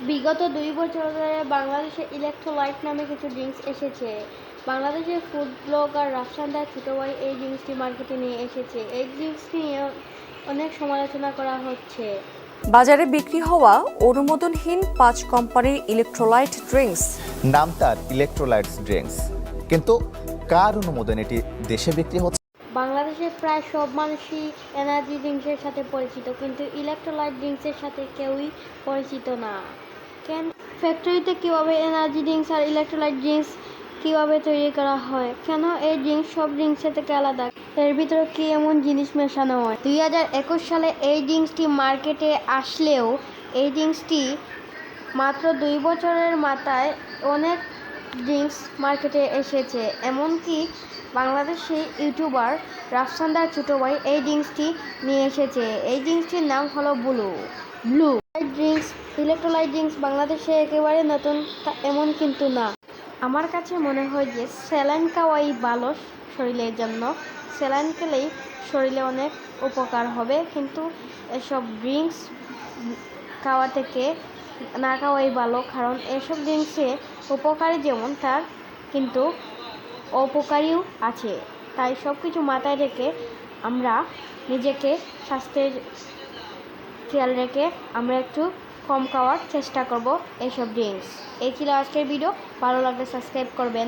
বিগত ২ বছর ধরে বাংলাদেশে ইলেক্ট্রোলাইট নামে কিছু ড্রিঙ্কস এসেছে। বাংলাদেশের ফুড ব্লগার রাফসানদার ছোট ভাই এই ড্রিঙ্কসটি মার্কেটে নিয়ে এসেছে। এই ড্রিঙ্কসটি নিয়ে অনেক সমালোচনা করা হচ্ছে। বাজারে বিক্রি হওয়া অনুমোদনহীন ৫ কোম্পানির ইলেকট্রোলাইট ড্রিঙ্কস। নাম তার ইলেকট্রোলাইটস ড্রিঙ্কস, কিন্তু কার অনুমোদন এটি দেশে বিক্রি হচ্ছে? বাংলাদেশের প্রায় সব মানুষই এনার্জি ড্রিঙ্কসের সাথে পরিচিত, কিন্তু ইলেকট্রোলাইট ড্রিঙ্কসের সাথে কেউই পরিচিত না। কেন ফ্যাক্টরিতে কীভাবে এনার্জি ড্রিঙ্কস আর ইলেকট্রোলাইট ড্রিঙ্কস কীভাবে তৈরি করা হয়? কেন এই ড্রিঙ্কস সব ড্রিঙ্কসের থেকে আলাদা? এর ভিতরে কি এমন জিনিস মেশানো হয়? 2021 সালে এই ড্রিঙ্কসটি মার্কেটে আসলেও এই ড্রিঙ্কসটি মাত্র 2 বছরের মাথায় অনেক ড্রিঙ্কস মার্কেটে এসেছে। এমনকি বাংলাদেশি ইউটিউবার রাফসানদার ছোট ভাই এই ড্রিঙ্কসটি নিয়ে এসেছে। এই ড্রিঙ্কসটির নাম হলো ব্লু ড্রিঙ্কস। ইলেকট্রোলাইট ড্রিঙ্কস বাংলাদেশে একেবারে নতুন এমন কিন্তু না। আমার কাছে মনে হয় যে স্যালাইন খাওয়াই ভালো শরীরের জন্য। স্যালাইন খেলেই শরীরে অনেক উপকার হবে, কিন্তু এসব ড্রিঙ্কস খাওয়া থেকে না খাওয়াই ভালো, কারণ এসব ড্রিঙ্কসে উপকারী যেমন তার কিন্তু অপকারীও আছে। তাই সব কিছু মাথায় রেখে আমরা নিজেকে স্বাস্থ্যের খেয়াল রেখে আমরা একটু কম খাওয়ার চেষ্টা করব এইসব ড্রিঙ্কস। এই ছিল আজকের ভিডিও। ভালো লাগলে সাবস্ক্রাইব করবেন।